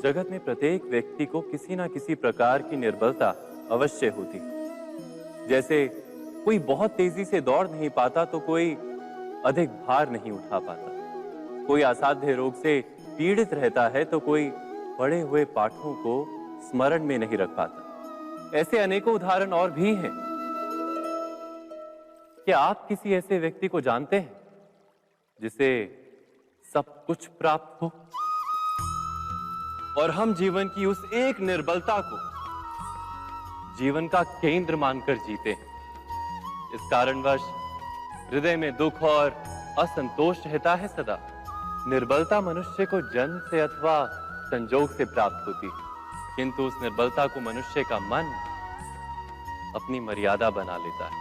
जगत में प्रत्येक व्यक्ति को किसी ना किसी प्रकार की निर्बलता अवश्य होती है। जैसे कोई बहुत तेजी से दौड़ नहीं पाता तो कोई अधिक भार नहीं उठा पाता, कोई असाध्य रोग से पीड़ित रहता है तो कोई पढ़े हुए पाठों को स्मरण में नहीं रख पाता। ऐसे अनेकों उदाहरण और भी हैं। क्या आप किसी ऐसे व्यक्ति को जानते हैं जिसे सब कुछ प्राप्त हो और हम जीवन की उस एक निर्बलता को जीवन का केंद्र मानकर जीते हैं? इस कारणवश हृदय में दुख और असंतोष रहता है सदा। निर्बलता मनुष्य को जन्म से अथवा संजोग से प्राप्त होती है, किंतु उस निर्बलता को मनुष्य का मन अपनी मर्यादा बना लेता है।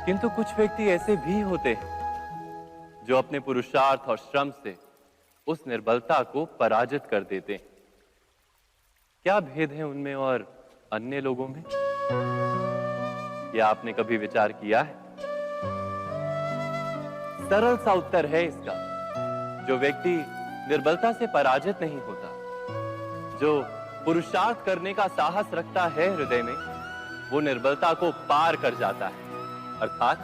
किंतु कुछ व्यक्ति ऐसे भी होते हैं जो अपने पुरुषार्थ और श्रम से उस निर्बलता को पराजित कर देते हैं। क्या भेद है उनमें और अन्य लोगों में? क्या आपने कभी विचार किया है? सरल सा उत्तर है इसका। जो व्यक्ति निर्बलता से पराजित नहीं होता, जो पुरुषार्थ करने का साहस रखता है हृदय में, वो निर्बलता को पार कर जाता है। अर्थात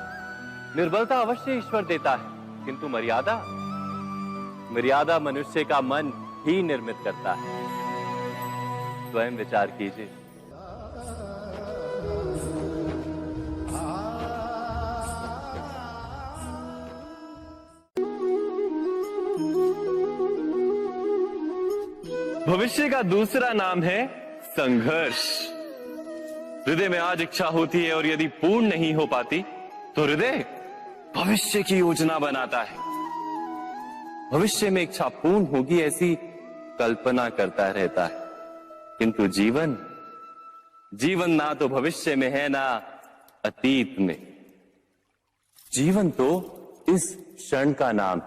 निर्बलता अवश्य ईश्वर देता है, किंतु मर्यादा मनुष्य का मन ही निर्मित करता है। स्वयं विचार कीजिए। भविष्य का दूसरा नाम है संघर्ष। हृदय में आज इच्छा होती है और यदि पूर्ण नहीं हो पाती तो हृदय भविष्य की योजना बनाता है। भविष्य में इच्छा पूर्ण होगी ऐसी कल्पना करता रहता है, किंतु जीवन ना तो भविष्य में है ना अतीत में। जीवन तो इस क्षण का नाम,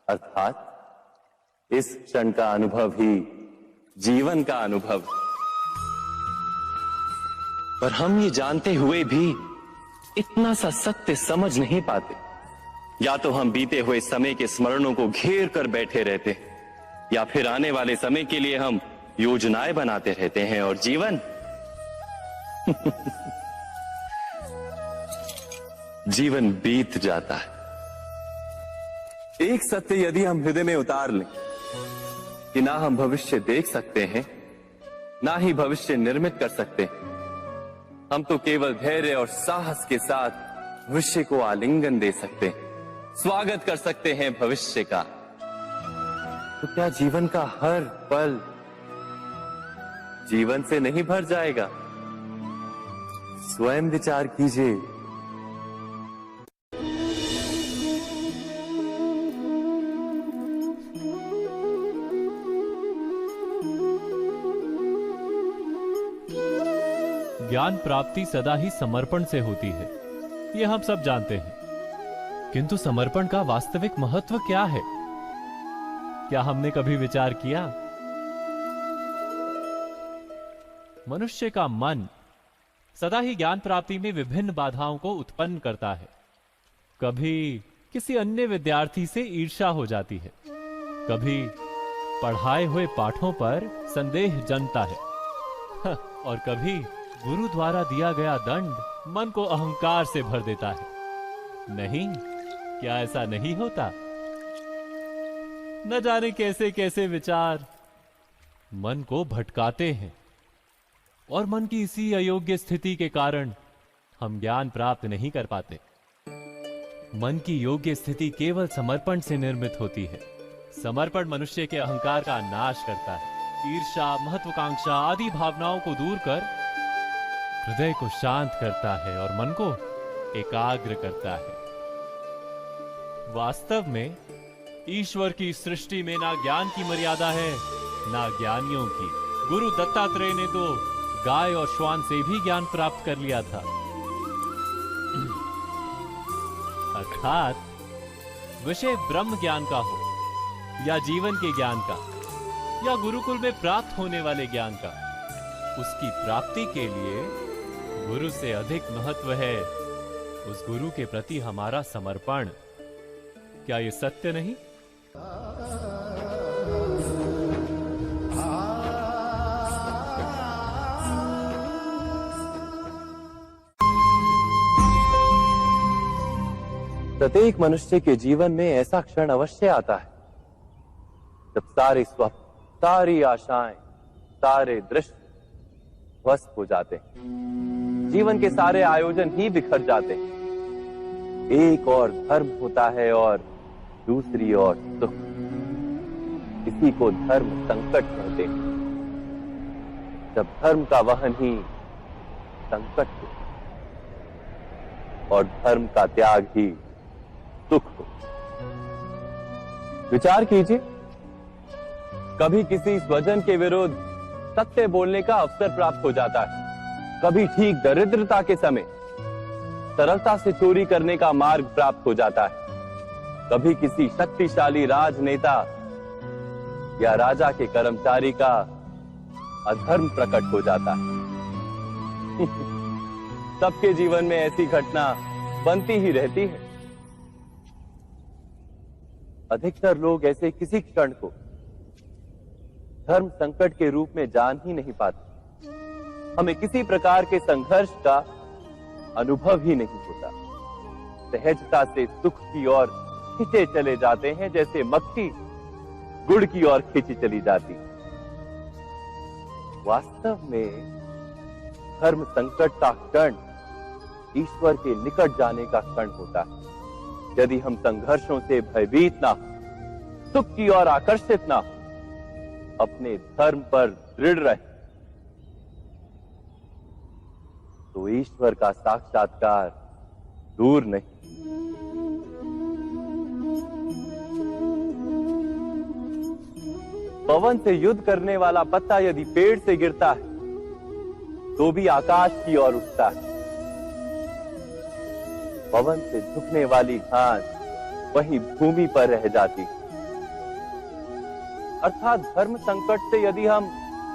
अर्थात इस क्षण का अनुभव ही जीवन का अनुभव। पर हम ये जानते हुए भी इतना सा सत्य समझ नहीं पाते। या तो हम बीते हुए समय के स्मरणों को घेर कर बैठे रहते हैं, या फिर आने वाले समय के लिए हम योजनाएं बनाते रहते हैं और जीवन जीवन बीत जाता है। एक सत्य यदि हम हृदय में उतार लें कि ना हम भविष्य देख सकते हैं, ना ही भविष्य निर्मित कर सकते हैं, हम तो केवल धैर्य और साहस के साथ भविष्य को आलिंगन दे सकते हैं, स्वागत कर सकते हैं भविष्य का। तो क्या जीवन का हर पल जीवन से नहीं भर जाएगा? स्वयं विचार कीजिए। ज्ञान प्राप्ति सदा ही समर्पण से होती है, यह हम सब जानते हैं। किंतु समर्पण का वास्तविक महत्व क्या है? क्या हमने कभी विचार किया? मनुष्य का मन सदा ही ज्ञान प्राप्ति में विभिन्न बाधाओं को उत्पन्न करता है। कभी किसी अन्य विद्यार्थी से ईर्ष्या हो जाती है, कभी पढ़ाए हुए पाठों पर संदेह जन्मता है, और कभी गुरु द्वारा दिया गया दंड मन को अहंकार से भर देता है। नहीं, क्या ऐसा नहीं होता? न जाने कैसे कैसे विचार मन को भटकाते हैं, और मन की इसी अयोग्य स्थिति के कारण हम ज्ञान प्राप्त नहीं कर पाते। मन की योग्य स्थिति केवल समर्पण से निर्मित होती है। समर्पण मनुष्य के अहंकार का नाश करता है, ईर्ष्या, महत्वाकांक्षा आदि भावनाओं को दूर कर हृदय को शांत करता है और मन को एकाग्र करता है। वास्तव में ईश्वर की सृष्टि में ना ज्ञान की मर्यादा है, ना ज्ञानियों की। गुरु दत्तात्रेय ने तो गाय और श्वान से भी ज्ञान प्राप्त कर लिया था। अर्थात विषय ब्रह्म ज्ञान का हो या जीवन के ज्ञान का या गुरुकुल में प्राप्त होने वाले ज्ञान का, उसकी प्राप्ति के लिए गुरु से अधिक महत्व है उस गुरु के प्रति हमारा समर्पण। क्या ये सत्य नहीं? प्रत्येक मनुष्य के जीवन में ऐसा क्षण अवश्य आता है जब सारे स्वप्न, सारी आशाएं, सारे दृश्य ध्वस्त हो जाते हैं। जीवन के सारे आयोजन ही बिखर जाते हैं। एक और धर्म होता है और दूसरी ओर सुख। इसी को धर्म संकट कहते हैं। जब धर्म का वहन ही संकट हो और धर्म का त्याग ही सुख हो। विचार कीजिए, कभी किसी स्वजन के विरुद्ध सत्य बोलने का अवसर प्राप्त हो जाता है, कभी ठीक दरिद्रता के समय सरलता से चोरी करने का मार्ग प्राप्त हो जाता है, कभी किसी शक्तिशाली राजनेता या राजा के कर्मचारी का अधर्म प्रकट हो जाता है। सबके जीवन में ऐसी घटना बनती ही रहती है। अधिकतर लोग ऐसे किसी क्षण को धर्म संकट के रूप में जान ही नहीं पाते। हमें किसी प्रकार के संघर्ष का अनुभव ही नहीं होता। सहजता से सुख की ओर खींचे चले जाते हैं, जैसे मक्खी गुड़ की ओर खींची चली जाती। वास्तव में धर्म संकट का क्षण ईश्वर के निकट जाने का क्षण होता है। यदि हम संघर्षों से भयभीत ना हो, सुख की ओर आकर्षित ना हो, अपने धर्म पर दृढ़ रहे, तो ईश्वर का साक्षात्कार दूर नहीं। पवन से युद्ध करने वाला पत्ता यदि पेड़ से गिरता है तो भी आकाश की ओर उठता है। पवन से झुकने वाली घास वहीं भूमि पर रह जाती है। अर्थात धर्म संकट से यदि हम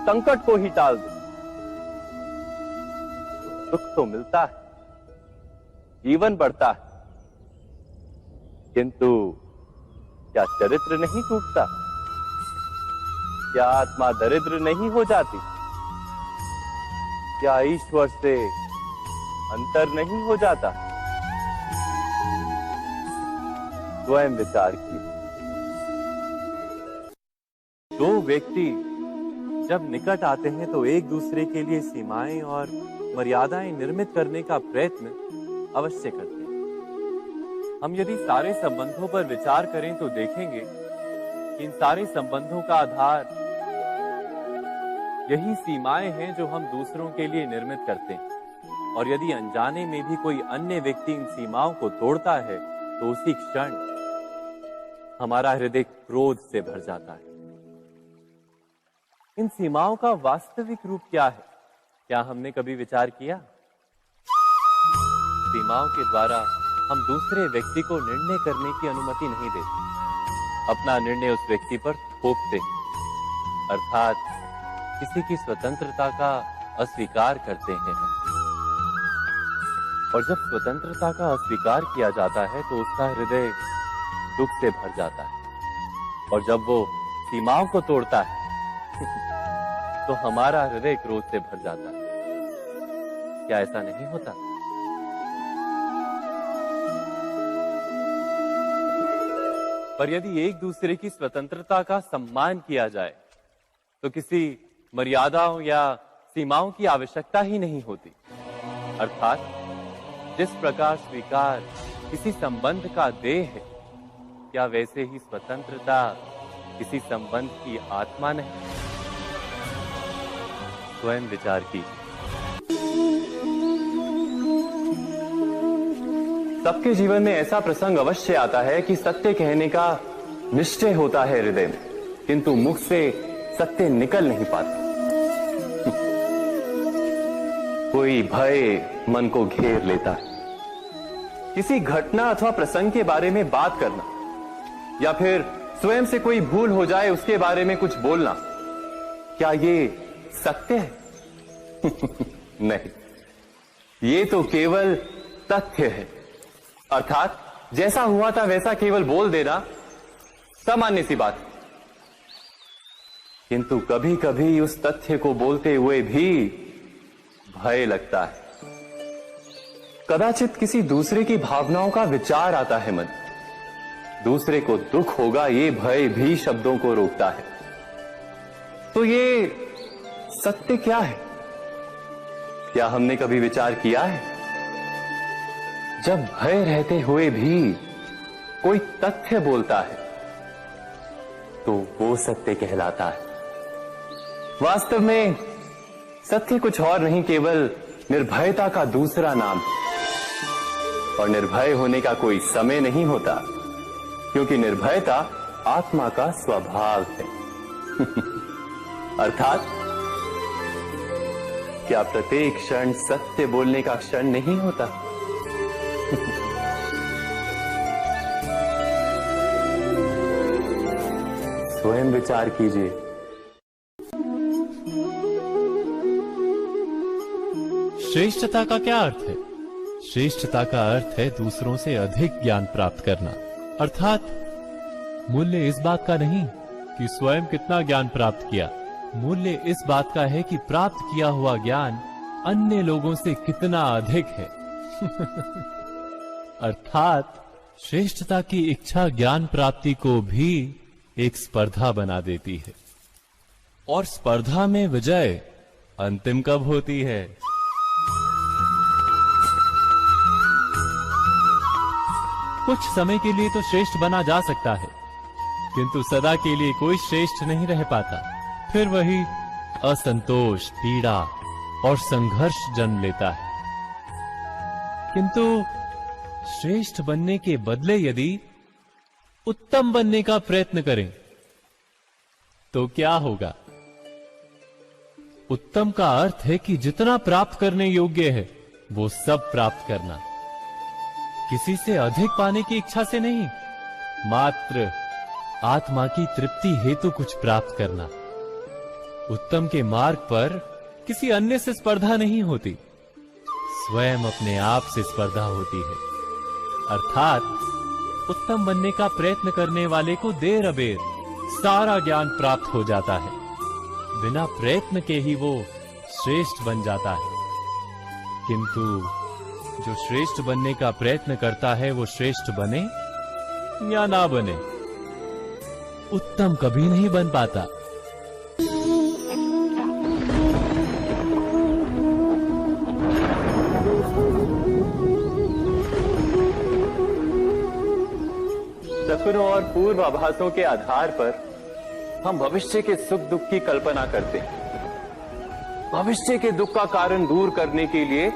संकट को ही टाल दें तो सुख तो मिलता है, जीवन बढ़ता है, किंतु क्या चरित्र नहीं टूटता? क्या आत्मा दरिद्र नहीं हो जाती? क्या ईश्वर से अंतर नहीं हो जाता? स्वयं विचार कीजिए। दो व्यक्ति जब निकट आते हैं तो एक दूसरे के लिए सीमाएं और मर्यादाएं निर्मित करने का प्रयत्न अवश्य करते हैं। हम यदि सारे संबंधों पर विचार करें तो देखेंगे कि इन सारे संबंधों का आधार यही सीमाएं हैं जो हम दूसरों के लिए निर्मित करते हैं। और यदि अनजाने में भी कोई अन्य व्यक्ति इन सीमाओं को तोड़ता है तो उसी क्षण हमारा हृदय क्रोध से भर जाता है। इन सीमाओं का वास्तविक रूप क्या है? क्या हमने कभी विचार किया? सीमाओं के द्वारा हम दूसरे व्यक्ति को निर्णय करने की अनुमति नहीं देते। अपना निर्णय उस व्यक्ति पर थोपते हैं, अर्थात किसी की स्वतंत्रता का अस्वीकार करते हैं। और जब स्वतंत्रता का अस्वीकार किया जाता है तो उसका हृदय दुख से भर जाता है। और जब वो सीमाओं को तोड़ता है तो हमारा हृदय क्रोध से भर जाता है। क्या ऐसा नहीं होता? पर यदि एक दूसरे की स्वतंत्रता का सम्मान किया जाए तो किसी मर्यादाओं या सीमाओं की आवश्यकता ही नहीं होती। अर्थात जिस प्रकार स्वीकार किसी संबंध का देह है, क्या वैसे ही स्वतंत्रता किसी संबंध की आत्मा नहीं? स्वयं विचार कीजिए। सबके जीवन में ऐसा प्रसंग अवश्य आता है कि सत्य कहने का निश्चय होता है हृदय में, किंतु मुख से सत्य निकल नहीं पाता। कोई भय मन को घेर लेता है। किसी घटना अथवा प्रसंग के बारे में बात करना या फिर स्वयं से कोई भूल हो जाए उसके बारे में कुछ बोलना, क्या ये सत्य है? नहीं, ये तो केवल तथ्य है। अर्थात जैसा हुआ था वैसा केवल बोल देना सामान्य सी बात है। किंतु कभी कभी उस तथ्य को बोलते हुए भी भय लगता है। कदाचित किसी दूसरे की भावनाओं का विचार आता है मन। दूसरे को दुख होगा ये भय भी शब्दों को रोकता है। तो ये सत्य क्या है? क्या हमने कभी विचार किया है? जब भय रहते हुए भी कोई तथ्य बोलता है तो वो सत्य कहलाता है। वास्तव में सत्य कुछ और नहीं, केवल निर्भयता का दूसरा नाम है। और निर्भय होने का कोई समय नहीं होता, क्योंकि निर्भयता आत्मा का स्वभाव है। अर्थात क्या प्रत्येक क्षण सत्य बोलने का क्षण नहीं होता? स्वयं विचार कीजिए। श्रेष्ठता का क्या अर्थ है? श्रेष्ठता का अर्थ है दूसरों से अधिक ज्ञान प्राप्त करना। अर्थात मूल्य इस बात का नहीं कि स्वयं कितना ज्ञान प्राप्त किया, मूल्य इस बात का है कि प्राप्त किया हुआ ज्ञान अन्य लोगों से कितना अधिक है। अर्थात श्रेष्ठता की इच्छा ज्ञान प्राप्ति को भी एक स्पर्धा बना देती है। और स्पर्धा में विजय अंतिम कब होती है? कुछ समय के लिए तो श्रेष्ठ बना जा सकता है, किंतु सदा के लिए कोई श्रेष्ठ नहीं रह पाता। फिर वही असंतोष, पीड़ा और संघर्ष जन्म लेता है। किंतु श्रेष्ठ बनने के बदले यदि उत्तम बनने का प्रयत्न करें तो क्या होगा? उत्तम का अर्थ है कि जितना प्राप्त करने योग्य है वो सब प्राप्त करना, किसी से अधिक पाने की इच्छा से नहीं, मात्र आत्मा की तृप्ति हेतु कुछ प्राप्त करना। उत्तम के मार्ग पर किसी अन्य से स्पर्धा नहीं होती, स्वयं अपने आप से स्पर्धा होती है। अर्थात उत्तम बनने का प्रयत्न करने वाले को देर अबेर सारा ज्ञान प्राप्त हो जाता है। बिना प्रयत्न के ही वो श्रेष्ठ बन जाता है। किंतु जो श्रेष्ठ बनने का प्रयत्न करता है वो श्रेष्ठ बने या ना बने, उत्तम कभी नहीं बन पाता। सपनों और पूर्वाभासों के आधार पर हम भविष्य के सुख दुख की कल्पना करते हैं। भविष्य के दुख का कारण दूर करने के लिए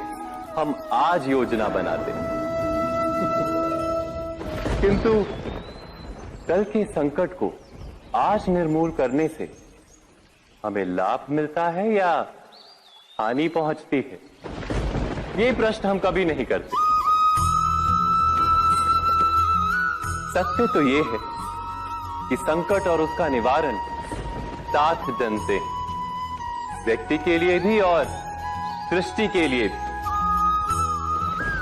हम आज योजना बनाते हैं। किंतु कल के संकट को आज निर्मूल करने से हमें लाभ मिलता है या हानि पहुंचती है, ये प्रश्न हम कभी नहीं करते। सत्य तो ये है कि संकट और उसका निवारण साथ जनते हैं, व्यक्ति के लिए भी और सृष्टि के लिए भी।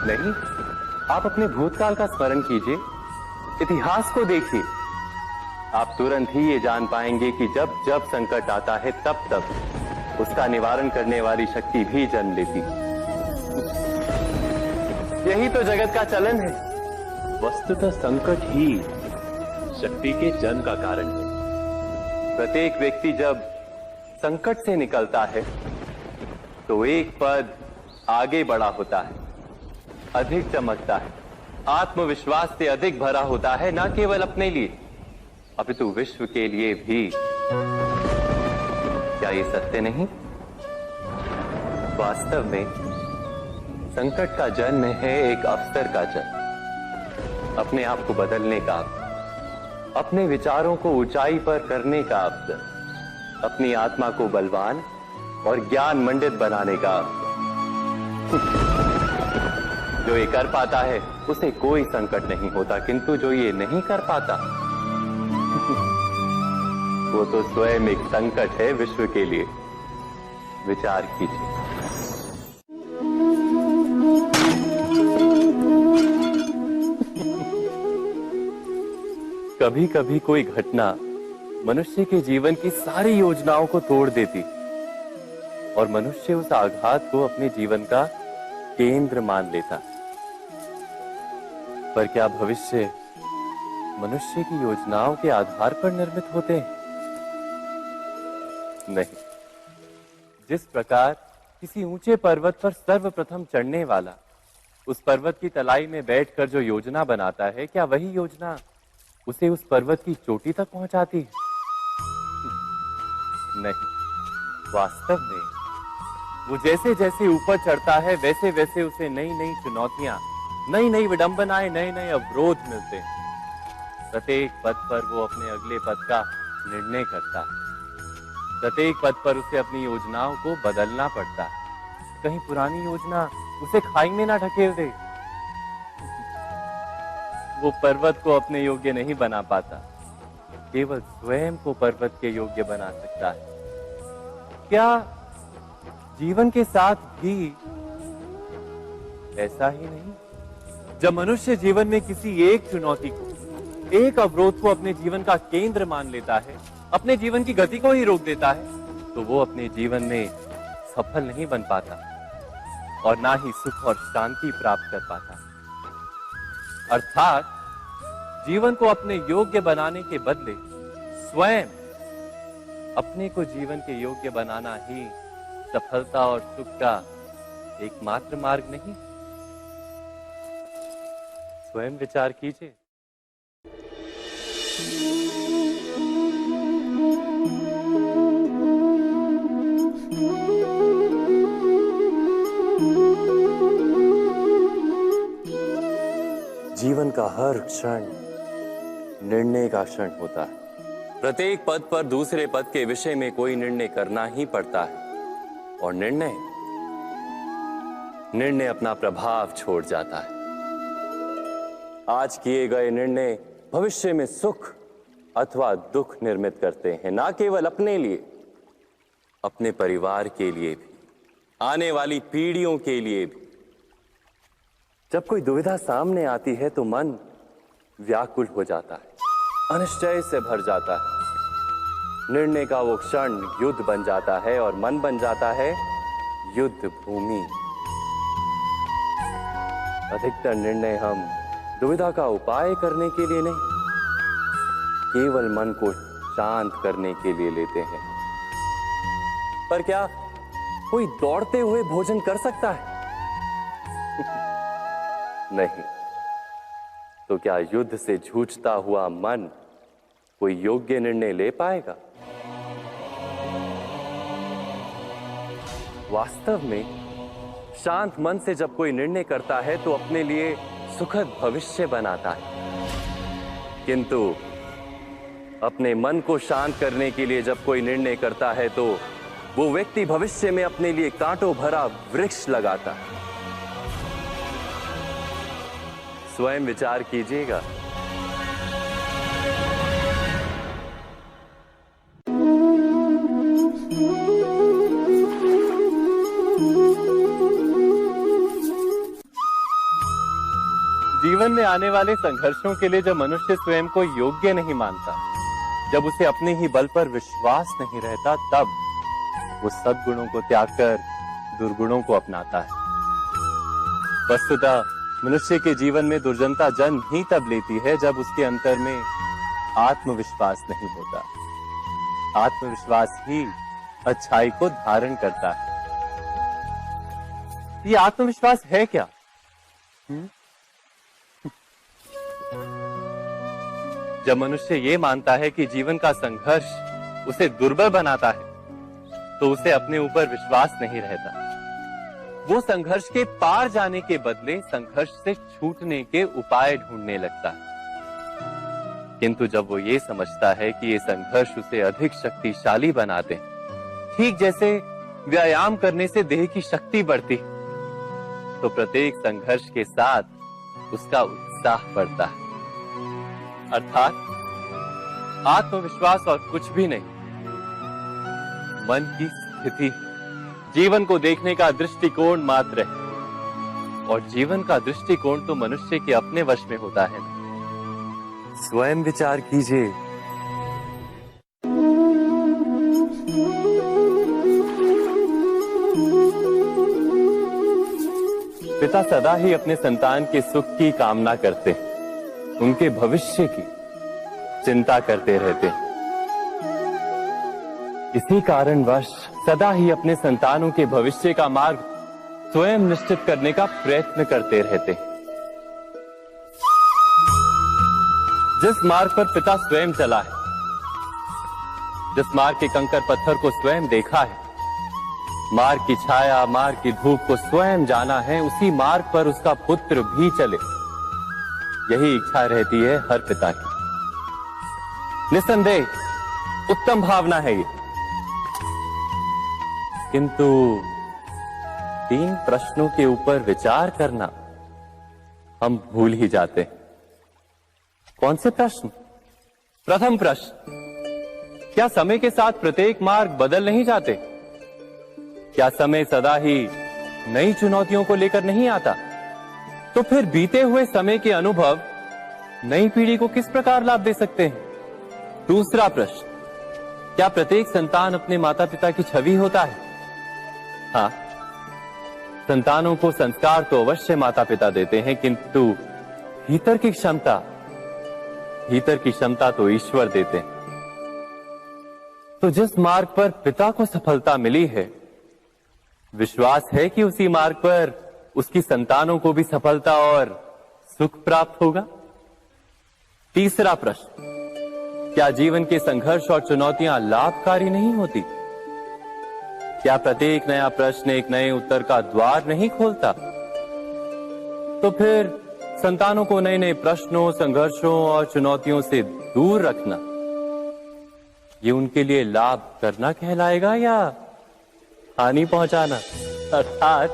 नहीं, आप अपने भूतकाल का स्मरण कीजिए, इतिहास को देखिए, आप तुरंत ही ये जान पाएंगे कि जब जब संकट आता है तब तब उसका निवारण करने वाली शक्ति भी जन्म लेती है। यही तो जगत का चलन है। वस्तुतः संकट ही शक्ति के जन्म का कारण है। प्रत्येक व्यक्ति जब संकट से निकलता है तो एक पद आगे बढ़ा होता है, अधिक चमकता है, आत्मविश्वास से अधिक भरा होता है, न केवल अपने लिए अपितु विश्व के लिए भी। क्या ये सत्य नहीं? वास्तव में संकट का जन्म है एक अवसर का जन्म, अपने आप को बदलने का, अपने विचारों को ऊंचाई पर करने का अवसर, अपनी आत्मा को बलवान और ज्ञान मंडित बनाने का अवसर। जो ये कर पाता है उसे कोई संकट नहीं होता, किंतु जो ये नहीं कर पाता वो तो स्वयं एक संकट है विश्व के लिए। विचार कीजिए। कभी कभी कोई घटना मनुष्य के जीवन की सारी योजनाओं को तोड़ देती और मनुष्य उस आघात को अपने जीवन का केंद्र मान लेता। पर क्या भविष्य मनुष्य की योजनाओं के आधार पर निर्मित होते हैं? नहीं। जिस प्रकार किसी ऊंचे पर्वत पर सर्वप्रथम चढ़ने वाला उस पर्वत की तलाई में बैठकर जो योजना बनाता है, क्या वही योजना उसे उस पर्वत की चोटी तक पहुंचाती है? नहीं। वास्तव में वो जैसे जैसे ऊपर चढ़ता है, वैसे वैसे उसे नई नई चुनौतियां, नई नई विडंबनाएं, नए नए अवरोध मिलते हैं। प्रत्येक पद पर वो अपने अगले पद का निर्णय करता है। प्रत्येक पद पर उसे अपनी योजनाओं को बदलना पड़ता है। कहीं पुरानी योजना उसे खाई में ना ढकेल दे। वो पर्वत को अपने योग्य नहीं बना पाता, केवल स्वयं को पर्वत के योग्य बना सकता है। क्या जीवन के साथ भी ऐसा ही नहीं? जब मनुष्य जीवन में किसी एक चुनौती को, एक अवरोध को अपने जीवन का केंद्र मान लेता है, अपने जीवन की गति को ही रोक देता है, तो वो अपने जीवन में सफल नहीं बन पाता और ना ही सुख और शांति प्राप्त कर पाता। अर्थात जीवन को अपने योग्य बनाने के बदले स्वयं अपने को जीवन के योग्य बनाना ही सफलता और सुख का एकमात्र मार्ग नहीं। स्वयं विचार कीजिए। जीवन का हर क्षण निर्णय का क्षण होता है। प्रत्येक पद पर दूसरे पद के विषय में कोई निर्णय करना ही पड़ता है और निर्णय अपना प्रभाव छोड़ जाता है। आज किए गए निर्णय भविष्य में सुख अथवा दुख निर्मित करते हैं, ना केवल अपने लिए, अपने परिवार के लिए भी, आने वाली पीढ़ियों के लिए भी। जब कोई दुविधा सामने आती है तो मन व्याकुल हो जाता है, अनिश्चय से भर जाता है। निर्णय का वो क्षण युद्ध बन जाता है और मन बन जाता है युद्ध भूमि। अधिकतर निर्णय हम दुविधा का उपाय करने के लिए नहीं, केवल मन को शांत करने के लिए लेते हैं। पर क्या कोई दौड़ते हुए भोजन कर सकता है? नहीं। तो क्या युद्ध से जूझता हुआ मन कोई योग्य निर्णय ले पाएगा? वास्तव में शांत मन से जब कोई निर्णय करता है तो अपने लिए सुखद भविष्य बनाता है, किंतु अपने मन को शांत करने के लिए जब कोई निर्णय करता है तो वो व्यक्ति भविष्य में अपने लिए कांटों भरा वृक्ष लगाता है। स्वयं विचार कीजिएगा। जीवन में आने वाले संघर्षों के लिए जब मनुष्य स्वयं को योग्य नहीं मानता, जब उसे अपने ही बल पर विश्वास नहीं रहता, तब वो सद्गुणों को त्याग कर दुर्गुणों को अपनाता है। वस्तुतः मनुष्य के जीवन में दुर्जनता जन्म ही तब लेती है जब उसके अंतर में आत्मविश्वास नहीं होता। आत्मविश्वास ही अच्छाई को धारण करता है। ये आत्मविश्वास है क्या? जब मनुष्य ये मानता है कि जीवन का संघर्ष उसे दुर्बल बनाता है, तो उसे अपने ऊपर विश्वास नहीं रहता। वो संघर्ष के पार जाने के बदले संघर्ष से छूटने के उपाय ढूंढने लगता है। किंतु जब वो ये समझता है कि ये संघर्ष उसे अधिक शक्तिशाली बनाते हैं, ठीक जैसे व्यायाम करने से देह की शक्ति बढ़ती है, तो प्रत्येक संघर्ष के साथ उसका उत्साह बढ़ता है। अर्थात आत्मविश्वास और कुछ भी नहीं, मन की स्थिति, जीवन को देखने का दृष्टिकोण मात्र है। और जीवन का दृष्टिकोण तो मनुष्य के अपने वश में होता है। स्वयं विचार कीजिए। पिता सदा ही अपने संतान के सुख की कामना करते हैं, उनके भविष्य की चिंता करते रहते हैं। इसी कारणवश सदा ही अपने संतानों के भविष्य का मार्ग स्वयं निश्चित करने का प्रयत्न करते रहते हैं। जिस मार्ग पर पिता स्वयं चला है, जिस मार्ग के कंकर पत्थर को स्वयं देखा है, मार्ग की छाया, मार्ग की धूप को स्वयं जाना है, उसी मार्ग पर उसका पुत्र भी चले, यही इच्छा रहती है हर पिता की। निस्संदेह उत्तम भावना है ये, किंतु 3 प्रश्नों के ऊपर विचार करना हम भूल ही जाते हैं। कौन से प्रश्न? प्रथम प्रश्न, क्या समय के साथ प्रत्येक मार्ग बदल नहीं जाते? क्या समय सदा ही नई चुनौतियों को लेकर नहीं आता? तो फिर बीते हुए समय के अनुभव नई पीढ़ी को किस प्रकार लाभ दे सकते हैं? दूसरा प्रश्न, क्या प्रत्येक संतान अपने माता पिता की छवि होता है? हाँ, संतानों को संस्कार तो अवश्य माता पिता देते हैं, किंतु भीतर की क्षमता तो ईश्वर देते हैं। तो जिस मार्ग पर पिता को सफलता मिली है, विश्वास है कि उसी मार्ग पर उसकी संतानों को भी सफलता और सुख प्राप्त होगा। तीसरा प्रश्न, क्या जीवन के संघर्ष और चुनौतियां लाभकारी नहीं होती? क्या प्रत्येक नया प्रश्न एक नए उत्तर का द्वार नहीं खोलता? तो फिर संतानों को नए नए प्रश्नों, संघर्षों और चुनौतियों से दूर रखना, ये उनके लिए लाभ करना कहलाएगा या हानि पहुंचाना? अर्थात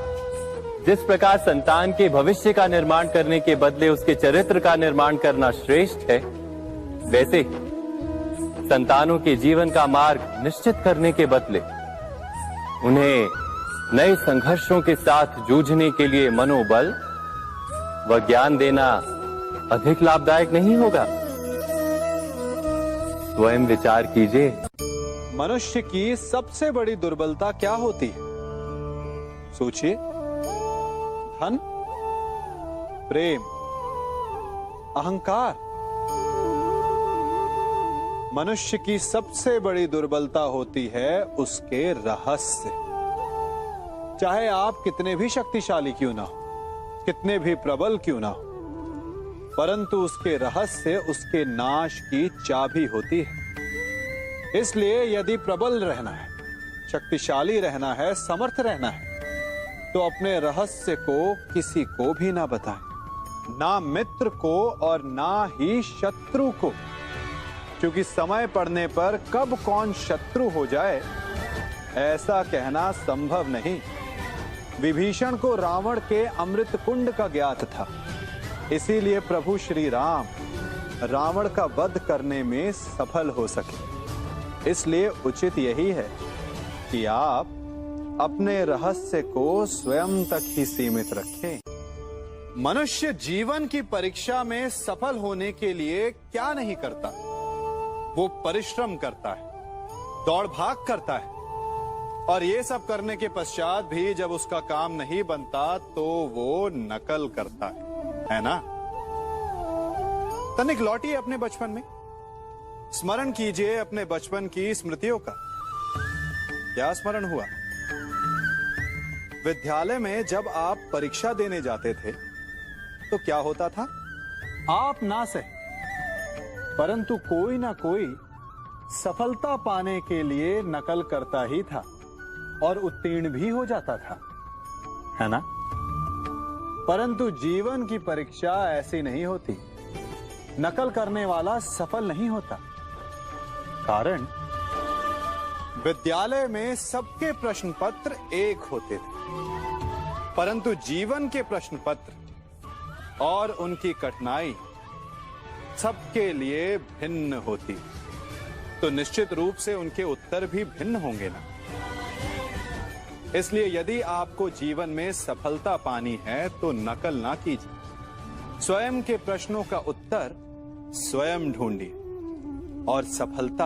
जिस प्रकार संतान के भविष्य का निर्माण करने के बदले उसके चरित्र का निर्माण करना श्रेष्ठ है, वैसे ही संतानों के जीवन का मार्ग निश्चित करने के बदले उन्हें नए संघर्षों के साथ जूझने के लिए मनोबल व ज्ञान देना अधिक लाभदायक नहीं होगा? स्वयं विचार कीजिए। मनुष्य की सबसे बड़ी दुर्बलता क्या होती है? सोचिए। धन, प्रेम, अहंकार। मनुष्य की सबसे बड़ी दुर्बलता होती है उसके रहस्य। चाहे आप कितने भी शक्तिशाली क्यों ना हो, कितने भी प्रबल क्यों ना हो, परंतु उसके रहस्य उसके नाश की चाबी होती है। इसलिए यदि प्रबल रहना है, शक्तिशाली रहना है, समर्थ रहना है, तो अपने रहस्य को किसी को भी ना बताएं, ना मित्र को और ना ही शत्रु को, क्योंकि समय पड़ने पर कब कौन शत्रु हो जाए ऐसा कहना संभव नहीं। विभीषण को रावण के अमृत कुंड का ज्ञात था, इसीलिए प्रभु श्री राम रावण का वध करने में सफल हो सके। इसलिए उचित यही है कि आप अपने रहस्य को स्वयं तक ही सीमित रखें। मनुष्य जीवन की परीक्षा में सफल होने के लिए क्या नहीं करता? वो परिश्रम करता है, दौड़ भाग करता है, और ये सब करने के पश्चात भी जब उसका काम नहीं बनता तो वो नकल करता है ना? तनिक लौटिए अपने बचपन में, स्मरण कीजिए अपने बचपन की स्मृतियों का। क्या स्मरण हुआ? विद्यालय में जब आप परीक्षा देने जाते थे तो क्या होता था? आप ना सही, परंतु कोई ना कोई सफलता पाने के लिए नकल करता ही था और उत्तीर्ण भी हो जाता था, है ना? परंतु जीवन की परीक्षा ऐसी नहीं होती। नकल करने वाला सफल नहीं होता। कारण विद्यालय में सबके प्रश्न पत्र एक होते थे, परंतु जीवन के प्रश्न पत्र और उनकी कठिनाई सबके लिए भिन्न होती, तो निश्चित रूप से उनके उत्तर भी भिन्न होंगे ना। इसलिए यदि आपको जीवन में सफलता पानी है तो नकल ना कीजिए, स्वयं के प्रश्नों का उत्तर स्वयं ढूंढिए और सफलता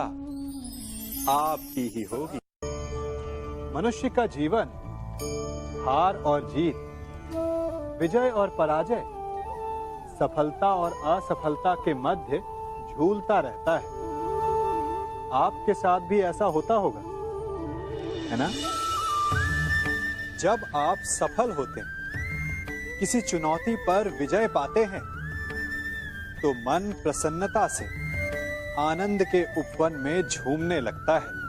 आपकी ही होगी। मनुष्य का जीवन हार और जीत विजय और पराजय, सफलता और असफलता के मध्य झूलता रहता है। आपके साथ भी ऐसा होता होगा, है ना? जब आप सफल होते हैं, किसी चुनौती पर विजय पाते हैं, तो मन प्रसन्नता से आनंद के उपवन में झूमने लगता है।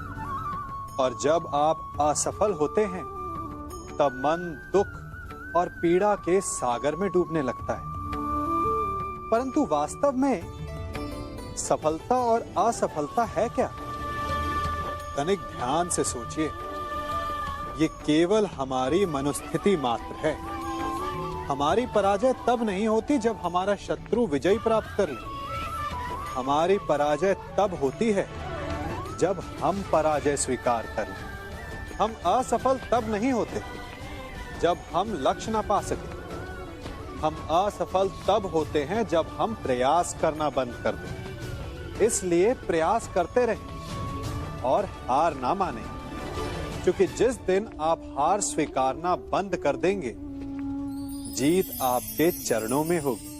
और जब आप असफल होते हैं, तब मन दुख और पीड़ा के सागर में डूबने लगता है। परंतु वास्तव में सफलता और असफलता है क्या? तनिक ध्यान से सोचिए। ये केवल हमारी मनोस्थिति मात्र है। हमारी पराजय तब नहीं होती जब हमारा शत्रु विजय प्राप्त कर ले। हमारी पराजय तब होती है जब हम पराजय स्वीकार कर लें। हम असफल तब नहीं होते जब हम लक्ष्य ना पा सके। हम असफल तब होते हैं जब हम प्रयास करना बंद कर दें। इसलिए प्रयास करते रहें और हार ना माने, क्योंकि जिस दिन आप हार स्वीकारना बंद कर देंगे, जीत आपके चरणों में होगी।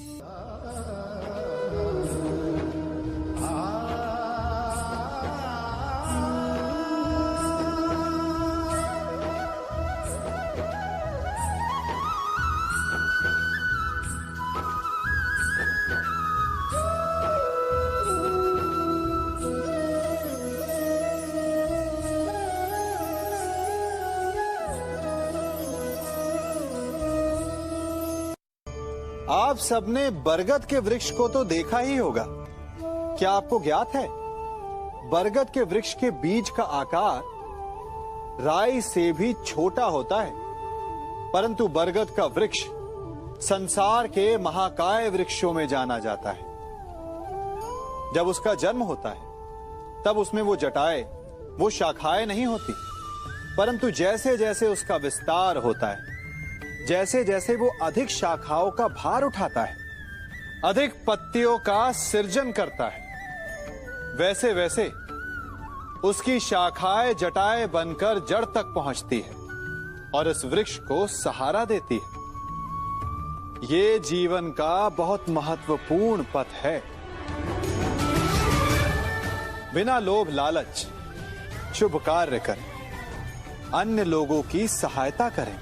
आप सबने बरगद के वृक्ष को तो देखा ही होगा। क्या आपको ज्ञात है, बरगद के वृक्ष के बीज का आकार राई से भी छोटा होता है, परंतु बरगद का वृक्ष संसार के महाकाय वृक्षों में जाना जाता है। जब उसका जन्म होता है, तब उसमें वो जटाएं, वो शाखाएं नहीं होती, परंतु जैसे जैसे उसका विस्तार होता है, जैसे जैसे वो अधिक शाखाओं का भार उठाता है, अधिक पत्तियों का सृजन करता है, वैसे वैसे उसकी शाखाएं जटाएं बनकर जड़ तक पहुंचती है और इस वृक्ष को सहारा देती है। ये जीवन का बहुत महत्वपूर्ण पथ है। बिना लोभ लालच शुभ कार्य करें, अन्य लोगों की सहायता करें।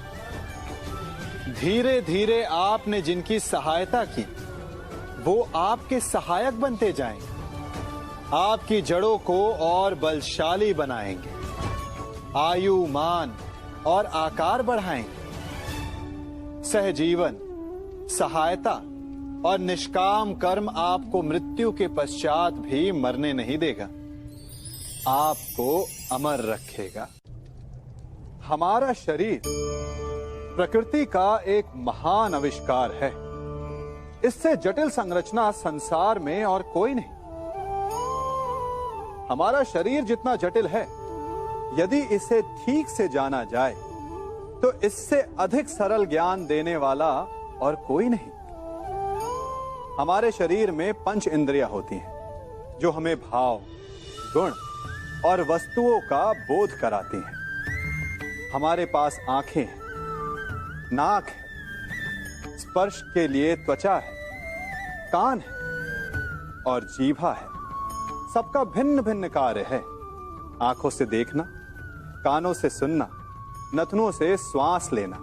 धीरे धीरे आपने जिनकी सहायता की, वो आपके सहायक बनते जाएंगे, आपकी जड़ों को और बलशाली बनाएंगे, आयु मान और आकार बढ़ाएंगे। सहजीवन, सहायता और निष्काम कर्म आपको मृत्यु के पश्चात भी मरने नहीं देगा, आपको अमर रखेगा। हमारा शरीर प्रकृति का एक महान आविष्कार है। इससे जटिल संरचना संसार में और कोई नहीं। हमारा शरीर जितना जटिल है, यदि इसे ठीक से जाना जाए तो इससे अधिक सरल ज्ञान देने वाला और कोई नहीं। हमारे शरीर में 5 इंद्रियां होती हैं, जो हमें भाव, गुण और वस्तुओं का बोध कराती हैं। हमारे पास आंखें हैं, नाक है, स्पर्श के लिए त्वचा है, कान है और जीभा है। सबका भिन्न भिन्न कार्य है। आंखों से देखना, कानों से सुनना, नथनों से श्वास लेना,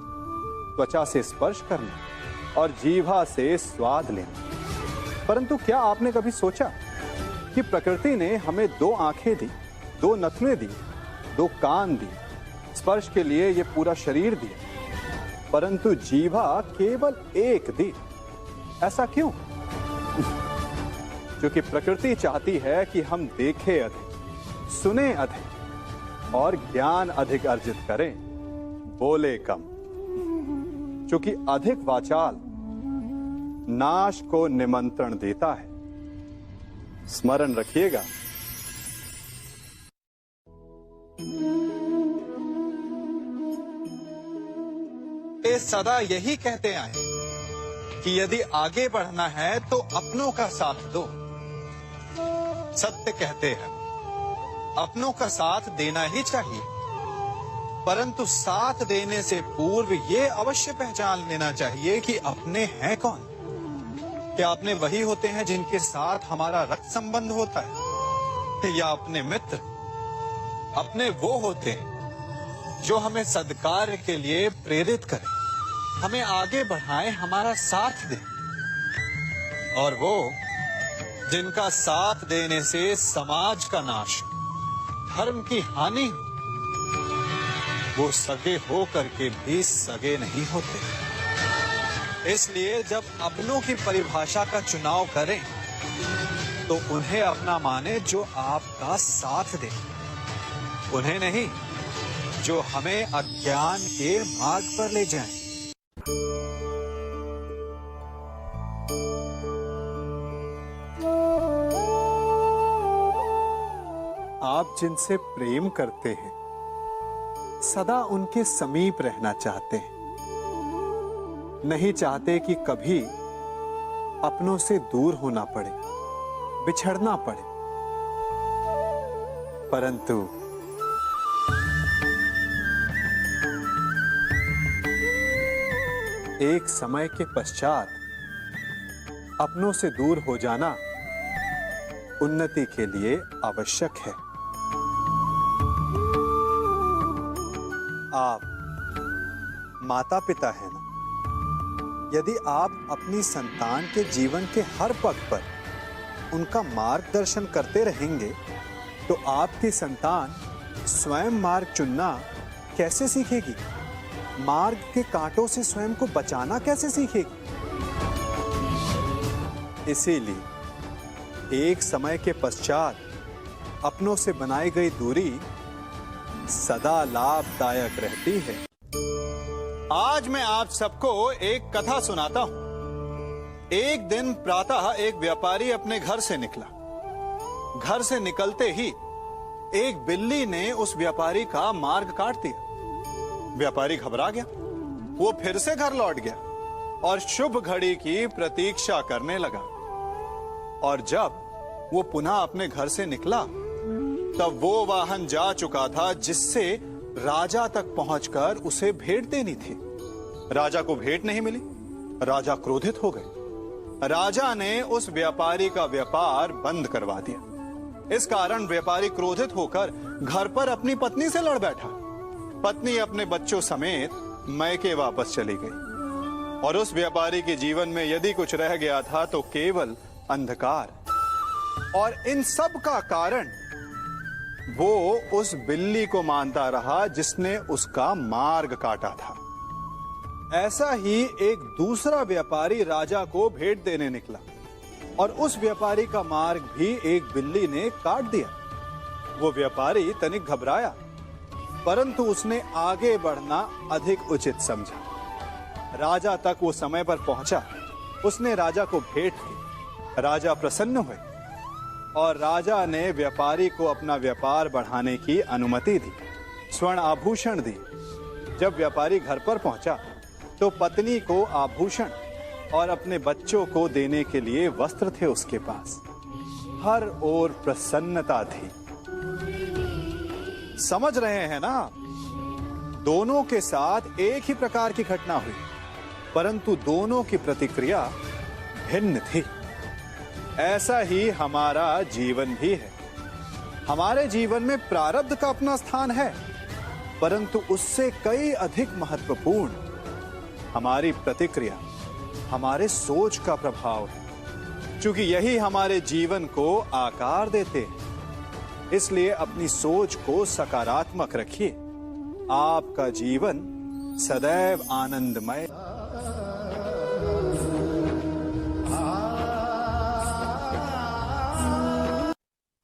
त्वचा से स्पर्श करना और जीभा से स्वाद लेना। परंतु क्या आपने कभी सोचा कि प्रकृति ने हमें 2 आंखें दी, 2 नथने दी, 2 कान दी, स्पर्श के लिए ये पूरा शरीर दिया, परंतु जीभा केवल 1 दी? ऐसा क्यों? क्योंकि प्रकृति चाहती है कि हम देखें अधिक, सुने अधिक और ज्ञान अधिक अर्जित करें, बोले कम। क्योंकि अधिक वाचाल नाश को निमंत्रण देता है। स्मरण रखिएगा। ये सदा यही कहते आए कि यदि आगे बढ़ना है तो अपनों का साथ दो। सत्य कहते हैं, अपनों का साथ देना ही चाहिए। परंतु साथ देने से पूर्व ये अवश्य पहचान लेना चाहिए कि अपने हैं कौन। क्या अपने वही होते हैं जिनके साथ हमारा रक्त संबंध होता है, या अपने मित्र? अपने वो होते हैं जो हमें सद्कार्य के लिए प्रेरित करें, हमें आगे बढ़ाएं, हमारा साथ दें। और वो जिनका साथ देने से समाज का नाश, धर्म की हानि हो, वो सगे हो करके भी सगे नहीं होते। इसलिए जब अपनों की परिभाषा का चुनाव करें तो उन्हें अपना माने जो आपका साथ दे, उन्हें नहीं जो हमें अज्ञान के मार्ग पर ले जाएं। आप जिनसे प्रेम करते हैं सदा उनके समीप रहना चाहते हैं, नहीं चाहते कि कभी अपनों से दूर होना पड़े, बिछड़ना पड़े। परंतु एक समय के पश्चात अपनों से दूर हो जाना उन्नति के लिए आवश्यक है। आप माता पिता हैं ना? यदि आप अपनी संतान के जीवन के हर पग पर उनका मार्गदर्शन करते रहेंगे तो आपकी संतान स्वयं मार्ग चुनना कैसे सीखेगी? मार्ग के कांटों से स्वयं को बचाना कैसे सीखेगी? इसीलिए एक समय के पश्चात अपनों से बनाई गई दूरी सदा लाभदायक रहती है। आज मैं आप सबको एक कथा सुनाता हूं। एक दिन प्रातः एक व्यापारी अपने घर से निकला। घर से निकलते ही एक बिल्ली ने उस व्यापारी का मार्ग काट दिया। व्यापारी घबरा गया, वो फिर से घर लौट गया और शुभ घड़ी की प्रतीक्षा करने लगा। और जब वो पुनः अपने घर से निकला तब वो वाहन जा चुका था जिससे राजा तक पहुंचकर उसे भेंट देनी थी। राजा को भेंट नहीं मिली। राजा क्रोधित हो गए। राजा ने उस व्यापारी का व्यापार बंद करवा दिया। इस कारण व्यापारी क्रोधित होकर घर पर अपनी पत्नी से लड़ बैठा। पत्नी अपने बच्चों समेत मैके वापस चली गई और उस व्यापारी के जीवन में यदि कुछ रह गया था तो केवल अंधकार। और इन सब का कारण वो उस बिल्ली को मानता रहा जिसने उसका मार्ग काटा था। ऐसा ही एक दूसरा व्यापारी राजा को भेंट देने निकला और उस व्यापारी का मार्ग भी एक बिल्ली ने काट दिया। वो व्यापारी तनिक घबराया, परंतु उसने आगे बढ़ना अधिक उचित समझा। राजा तक वो समय पर पहुंचा। उसने राजा को भेंट की। राजा प्रसन्न हुए और राजा ने व्यापारी को अपना व्यापार बढ़ाने की अनुमति दी, स्वर्ण आभूषण दी। जब व्यापारी घर पर पहुंचा तो पत्नी को आभूषण और अपने बच्चों को देने के लिए वस्त्र थे उसके पास। हर ओर प्रसन्नता थी। समझ रहे हैं ना? दोनों के साथ एक ही प्रकार की घटना हुई, परंतु दोनों की प्रतिक्रिया भिन्न थी। ऐसा ही हमारा जीवन भी है। हमारे जीवन में प्रारब्ध का अपना स्थान है, परंतु उससे कई अधिक महत्वपूर्ण हमारी प्रतिक्रिया, हमारे सोच का प्रभाव है। क्योंकि यही हमारे जीवन को आकार देते हैं। इसलिए अपनी सोच को सकारात्मक रखिए। आपका जीवन सदैव आनंदमय।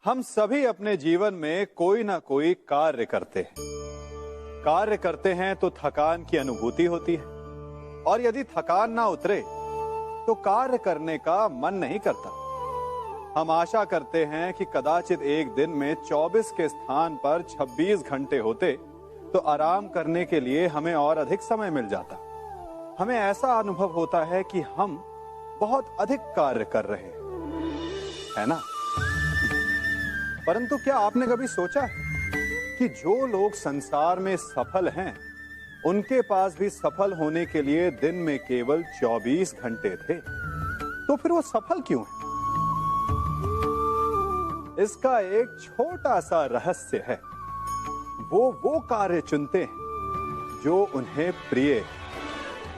हम सभी अपने जीवन में कोई ना कोई कार्य करते हैं। कार्य करते हैं तो थकान की अनुभूति होती है और यदि थकान ना उतरे तो कार्य करने का मन नहीं करता। हम आशा करते हैं कि कदाचित एक दिन में 24 के स्थान पर 26 घंटे होते तो आराम करने के लिए हमें और अधिक समय मिल जाता। हमें ऐसा अनुभव होता है कि हम बहुत अधिक कार्य कर रहे हैं, है ना? परंतु क्या आपने कभी सोचा है कि जो लोग संसार में सफल हैं, उनके पास भी सफल होने के लिए दिन में केवल 24 घंटे थे। तो फिर वो सफल क्यों है? इसका एक छोटा सा रहस्य है। वो कार्य चुनते हैं जो उन्हें प्रिय है,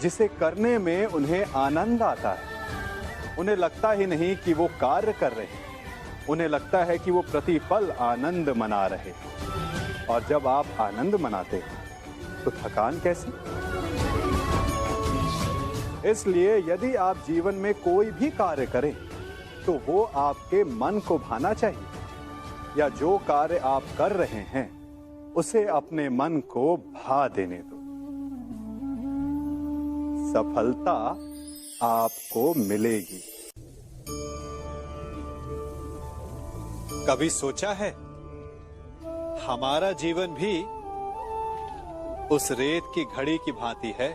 जिसे करने में उन्हें आनंद आता है। उन्हें लगता ही नहीं कि वो कार्य कर रहे हैं, उन्हें लगता है कि वो प्रतिपल आनंद मना रहे हैं। और जब आप आनंद मनाते हैं तो थकान कैसी? इसलिए यदि आप जीवन में कोई भी कार्य करें तो वो आपके मन को भाना चाहिए, या जो कार्य आप कर रहे हैं उसे अपने मन को भा देने दो। सफलता आपको मिलेगी। कभी सोचा है हमारा जीवन भी उस रेत की घड़ी की भांति है?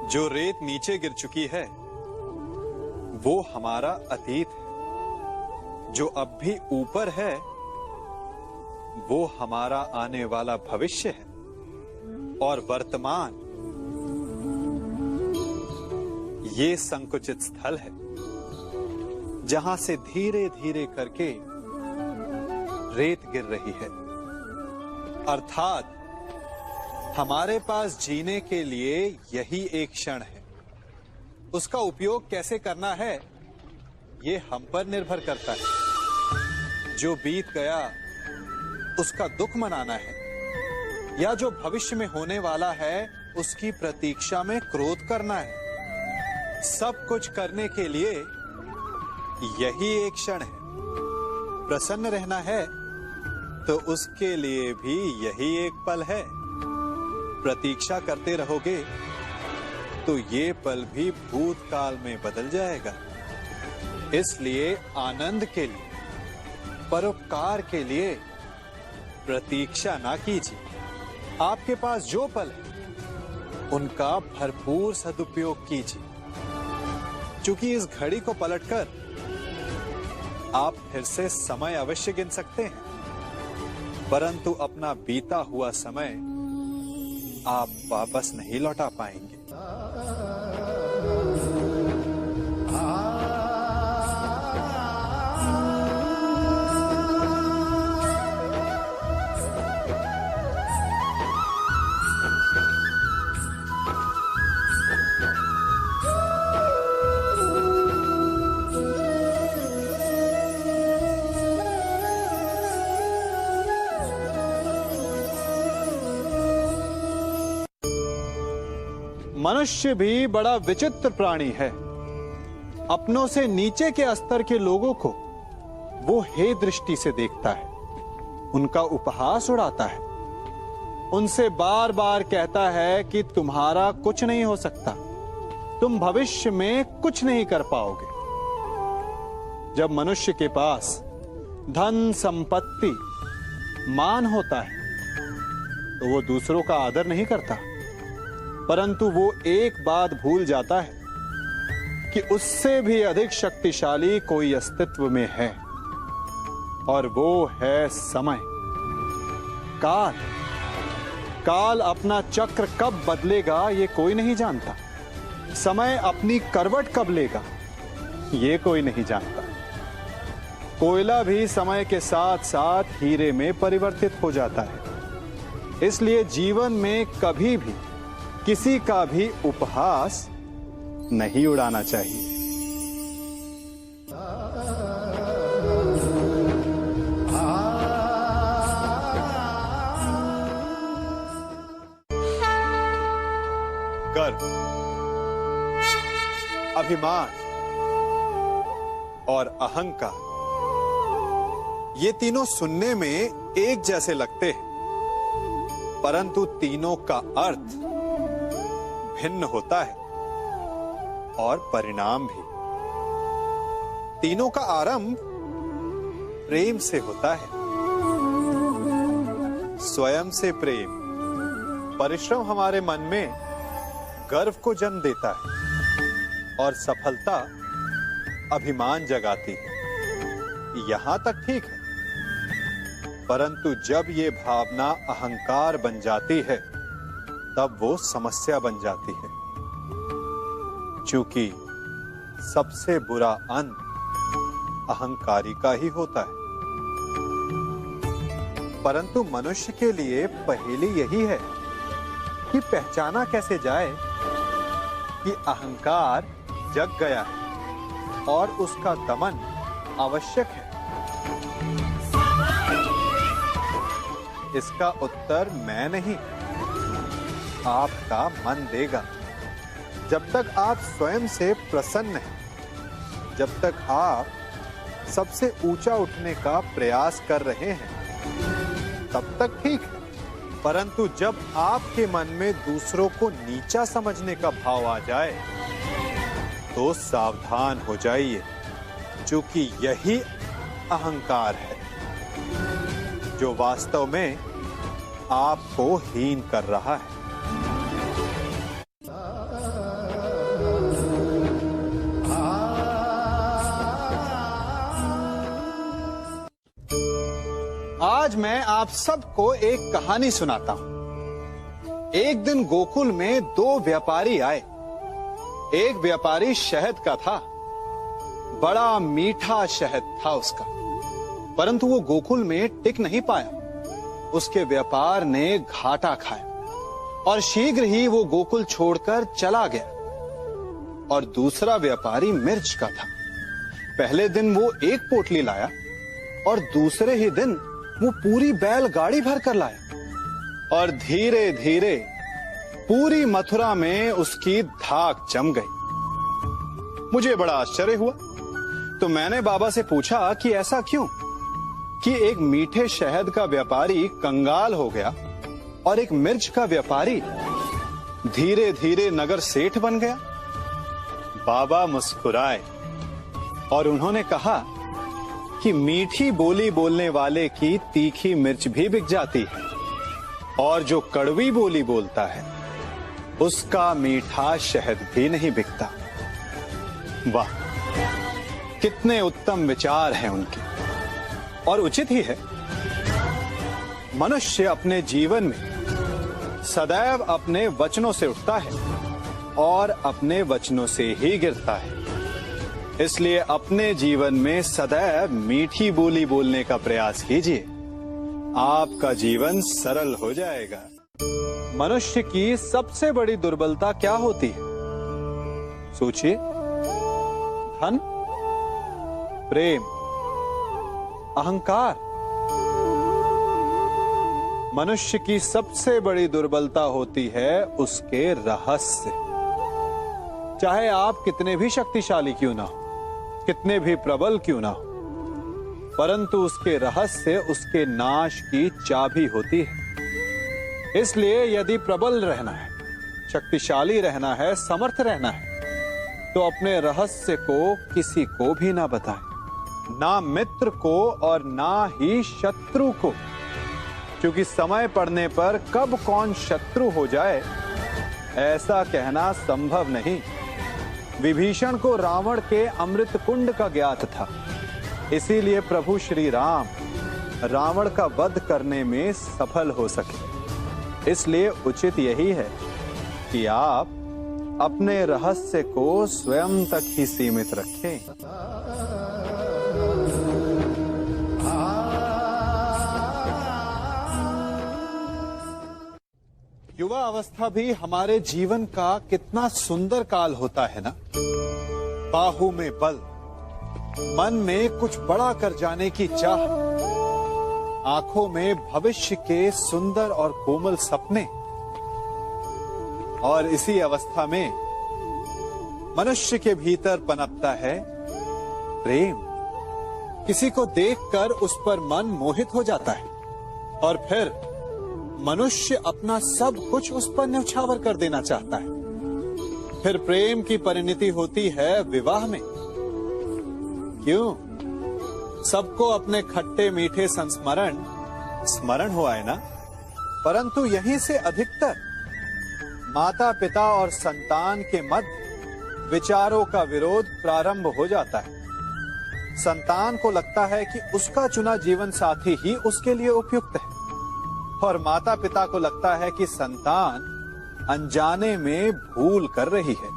जो रेत नीचे गिर चुकी है वो हमारा अतीत है, जो अब भी ऊपर है वो हमारा आने वाला भविष्य है, और वर्तमान ये संकुचित स्थल है जहां से धीरे धीरे करके रेत गिर रही है। अर्थात हमारे पास जीने के लिए यही एक क्षण है। उसका उपयोग कैसे करना है ये हम पर निर्भर करता है। जो बीत गया उसका दुख मनाना है, या जो भविष्य में होने वाला है उसकी प्रतीक्षा में क्रोध करना है। सब कुछ करने के लिए यही एक क्षण है। प्रसन्न रहना है तो उसके लिए भी यही एक पल है। प्रतीक्षा करते रहोगे तो ये पल भी भूतकाल में बदल जाएगा। इसलिए आनंद के लिए, परोपकार के लिए प्रतीक्षा ना कीजिए। आपके पास जो पल है उनका भरपूर सदुपयोग कीजिए, क्योंकि इस घड़ी को पलटकर आप फिर से समय अवश्य गिन सकते हैं, परंतु अपना बीता हुआ समय आप वापस नहीं लौटा पाएंगे। मनुष्य भी बड़ा विचित्र प्राणी है। अपनों से नीचे के स्तर के लोगों को वो हे दृष्टि से देखता है, उनका उपहास उड़ाता है, उनसे बार बार कहता है कि तुम्हारा कुछ नहीं हो सकता, तुम भविष्य में कुछ नहीं कर पाओगे। जब मनुष्य के पास धन, संपत्ति, मान होता है तो वो दूसरों का आदर नहीं करता, परंतु वो एक बात भूल जाता है कि उससे भी अधिक शक्तिशाली कोई अस्तित्व में है, और वो है समय। काल। काल अपना चक्र कब बदलेगा ये कोई नहीं जानता। समय अपनी करवट कब लेगा ये कोई नहीं जानता। कोयला भी समय के साथ साथ हीरे में परिवर्तित हो जाता है। इसलिए जीवन में कभी भी किसी का भी उपहास नहीं उड़ाना चाहिए। गर्व, अभिमान और अहंकार, ये तीनों सुनने में एक जैसे लगते हैं, परंतु तीनों का अर्थ भिन्न होता है और परिणाम भी। तीनों का आरंभ प्रेम से होता है। स्वयं से प्रेम, परिश्रम हमारे मन में गर्व को जन्म देता है, और सफलता अभिमान जगाती है। यहां तक ठीक है, परंतु जब ये भावना अहंकार बन जाती है तब वो समस्या बन जाती है, क्योंकि सबसे बुरा अंत अहंकारी का ही होता है। परंतु मनुष्य के लिए पहेली यही है कि पहचाना कैसे जाए कि अहंकार जग गया है और उसका दमन आवश्यक है। इसका उत्तर मैं नहीं, आपका मन देगा। जब तक आप स्वयं से प्रसन्न हैं, जब तक आप सबसे ऊंचा उठने का प्रयास कर रहे हैं, तब तक ठीक है। परंतु जब आपके मन में दूसरों को नीचा समझने का भाव आ जाए तो सावधान हो जाइए, क्योंकि यही अहंकार है जो वास्तव में आपको हीन कर रहा है। आज मैं आप सबको एक कहानी सुनाता हूं। एक दिन गोकुल में दो व्यापारी आए। एक व्यापारी शहद का था, बड़ा मीठा शहद था उसका, परंतु वो गोकुल में टिक नहीं पाया। उसके व्यापार ने घाटा खाया और शीघ्र ही वो गोकुल छोड़कर चला गया। और दूसरा व्यापारी मिर्च का था। पहले दिन वो एक पोटली लाया और दूसरे ही दिन वो पूरी बैलगाड़ी भर कर लाया और धीरे धीरे पूरी मथुरा में उसकी धाक जम गई। मुझे बड़ा आश्चर्य हुआ, तो मैंने बाबा से पूछा कि ऐसा क्यों कि एक मीठे शहद का व्यापारी कंगाल हो गया और एक मिर्च का व्यापारी धीरे धीरे नगर सेठ बन गया। बाबा मुस्कुराए और उन्होंने कहा कि मीठी बोली बोलने वाले की तीखी मिर्च भी बिक जाती है और जो कड़वी बोली बोलता है उसका मीठा शहद भी नहीं बिकता। वाह, कितने उत्तम विचार हैं उनके, और उचित ही है। मनुष्य अपने जीवन में सदैव अपने वचनों से उठता है और अपने वचनों से ही गिरता है। इसलिए अपने जीवन में सदैव मीठी बोली बोलने का प्रयास कीजिए, आपका जीवन सरल हो जाएगा। मनुष्य की सबसे बड़ी दुर्बलता क्या होती है? सोचिए। धन, प्रेम, अहंकार। मनुष्य की सबसे बड़ी दुर्बलता होती है उसके रहस्य। चाहे आप कितने भी शक्तिशाली क्यों ना हो, कितने भी प्रबल क्यों ना हो, परंतु उसके रहस्य उसके नाश की चाबी होती है। इसलिए यदि प्रबल रहना है, शक्तिशाली रहना है, समर्थ रहना है, तो अपने रहस्य को किसी को भी ना बताएं, ना मित्र को और ना ही शत्रु को, क्योंकि समय पड़ने पर कब कौन शत्रु हो जाए ऐसा कहना संभव नहीं। विभीषण को रावण के अमृत कुंड का ज्ञात था, इसीलिए प्रभु श्री राम रावण का वध करने में सफल हो सके। इसलिए उचित यही है कि आप अपने रहस्य को स्वयं तक ही सीमित रखें। युवा अवस्था भी हमारे जीवन का कितना सुंदर काल होता है ना। बाहु में बल, मन में कुछ बड़ा कर जाने की चाह, आंखों में भविष्य के सुंदर और कोमल सपने। और इसी अवस्था में मनुष्य के भीतर पनपता है प्रेम। किसी को देखकर उस पर मन मोहित हो जाता है और फिर मनुष्य अपना सब कुछ उस पर न्यौछावर कर देना चाहता है। फिर प्रेम की परिणति होती है विवाह में। क्यों? सबको अपने खट्टे मीठे संस्मरण स्मरण हुआ है ना। परंतु यहीं से अधिकतर माता पिता और संतान के मध्य विचारों का विरोध प्रारंभ हो जाता है। संतान को लगता है कि उसका चुना जीवन साथी ही उसके लिए उपयुक्त है, और माता पिता को लगता है कि संतान अनजाने में भूल कर रही है।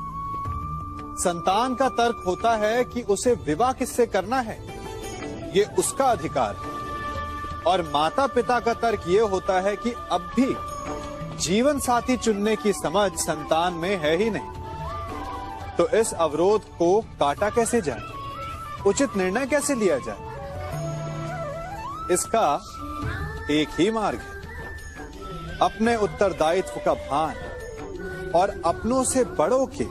संतान का तर्क होता है कि उसे विवाह किससे करना है, ये उसका अधिकार है, और माता पिता का तर्क ये होता है कि अब भी जीवन साथी चुनने की समझ संतान में है ही नहीं। तो इस अवरोध को काटा कैसे जाए, उचित निर्णय कैसे लिया जाए? इसका एक ही मार्ग है, अपने उत्तरदायित्व का भान और अपनों से बड़ों के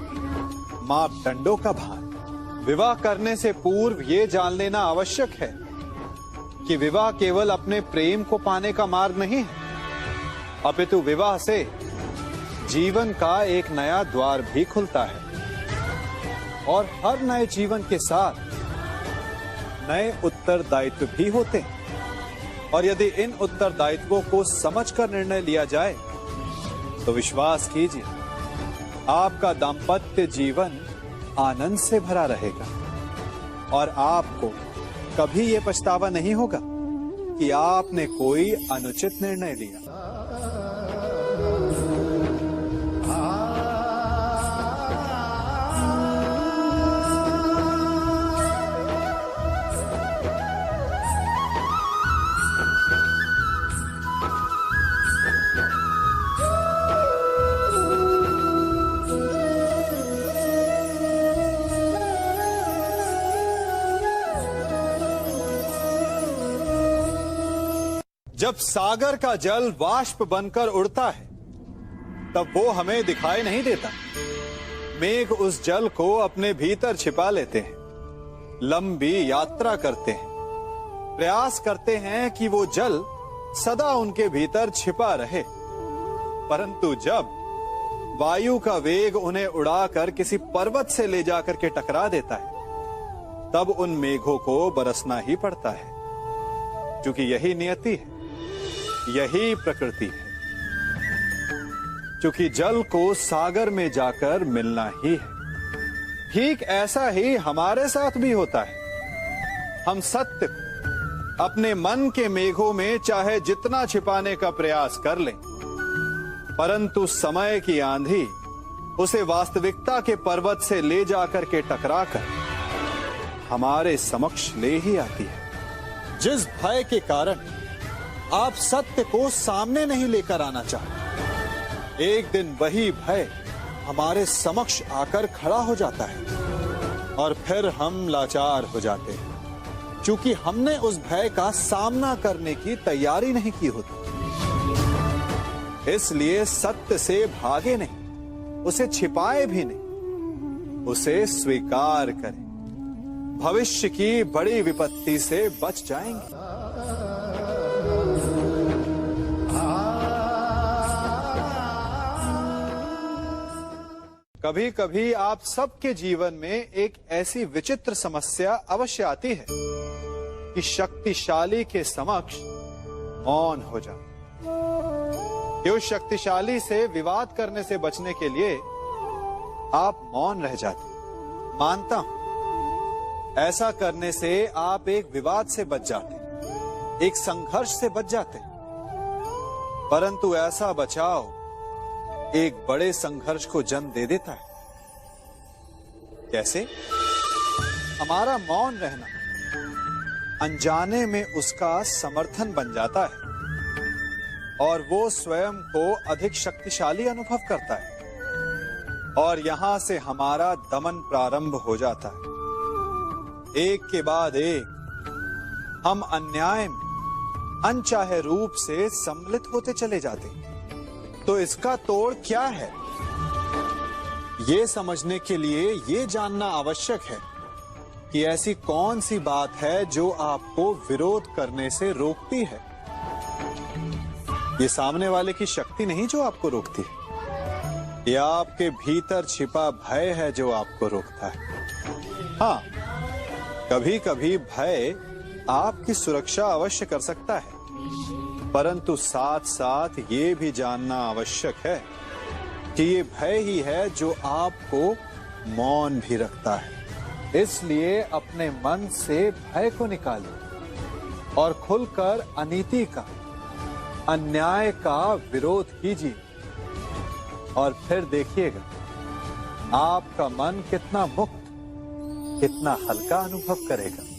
मापदंडों का भान। विवाह करने से पूर्व ये जान लेना आवश्यक है कि विवाह केवल अपने प्रेम को पाने का मार्ग नहीं है, अपितु विवाह से जीवन का एक नया द्वार भी खुलता है, और हर नए जीवन के साथ नए उत्तरदायित्व भी होते हैं। और यदि इन उत्तरदायित्वों को समझकर निर्णय लिया जाए तो विश्वास कीजिए, आपका दाम्पत्य जीवन आनंद से भरा रहेगा, और आपको कभी ये पछतावा नहीं होगा कि आपने कोई अनुचित निर्णय लिया। जब सागर का जल वाष्प बनकर उड़ता है तब वो हमें दिखाई नहीं देता। मेघ उस जल को अपने भीतर छिपा लेते हैं, लंबी यात्रा करते हैं, प्रयास करते हैं कि वो जल सदा उनके भीतर छिपा रहे, परंतु जब वायु का वेग उन्हें उड़ाकर किसी पर्वत से ले जाकर के टकरा देता है तब उन मेघों को बरसना ही पड़ता है, क्योंकि यही नियति है, यही प्रकृति है। क्योंकि जल को सागर में जाकर मिलना ही है। ठीक ऐसा ही हमारे साथ भी होता है। हम सत्य को अपने मन के मेघों में चाहे जितना छिपाने का प्रयास कर लें, परंतु समय की आंधी उसे वास्तविकता के पर्वत से ले जाकर के टकराकर हमारे समक्ष ले ही आती है। जिस भय के कारण आप सत्य को सामने नहीं लेकर आना चाहते, एक दिन वही भय हमारे समक्ष आकर खड़ा हो जाता है, और फिर हम लाचार हो जाते हैं, क्योंकि हमने उस भय का सामना करने की तैयारी नहीं की होती। इसलिए सत्य से भागे नहीं, उसे छिपाए भी नहीं, उसे स्वीकार करें। भविष्य की बड़ी विपत्ति से बच जाएंगे। कभी कभी आप सबके जीवन में एक ऐसी विचित्र समस्या अवश्य आती है कि शक्तिशाली के समक्ष मौन हो जाए। कि उस शक्तिशाली से विवाद करने से बचने के लिए आप मौन रह जाते। मानता हूं, ऐसा करने से आप एक विवाद से बच जाते, एक संघर्ष से बच जाते, परंतु ऐसा बचाव एक बड़े संघर्ष को जन्म दे देता है। कैसे? हमारा मौन रहना अनजाने में उसका समर्थन बन जाता है, और वो स्वयं को अधिक शक्तिशाली अनुभव करता है, और यहां से हमारा दमन प्रारंभ हो जाता है। एक के बाद एक हम अन्याय में अनचाहे रूप से सम्मिलित होते चले जाते हैं। तो इसका तोड़ क्या है? ये समझने के लिए ये जानना आवश्यक है कि ऐसी कौन सी बात है जो आपको विरोध करने से रोकती है। ये सामने वाले की शक्ति नहीं जो आपको रोकती है, ये आपके भीतर छिपा भय है जो आपको रोकता है। हाँ, कभी कभी भय आपकी सुरक्षा अवश्य कर सकता है, परंतु साथ साथ ये भी जानना आवश्यक है कि ये भय ही है जो आपको मौन भी रखता है, इसलिए अपने मन से भय को निकालिए और खुलकर अनीति का, अन्याय का विरोध कीजिए और फिर देखिएगा आपका मन कितना मुक्त, कितना हल्का अनुभव करेगा।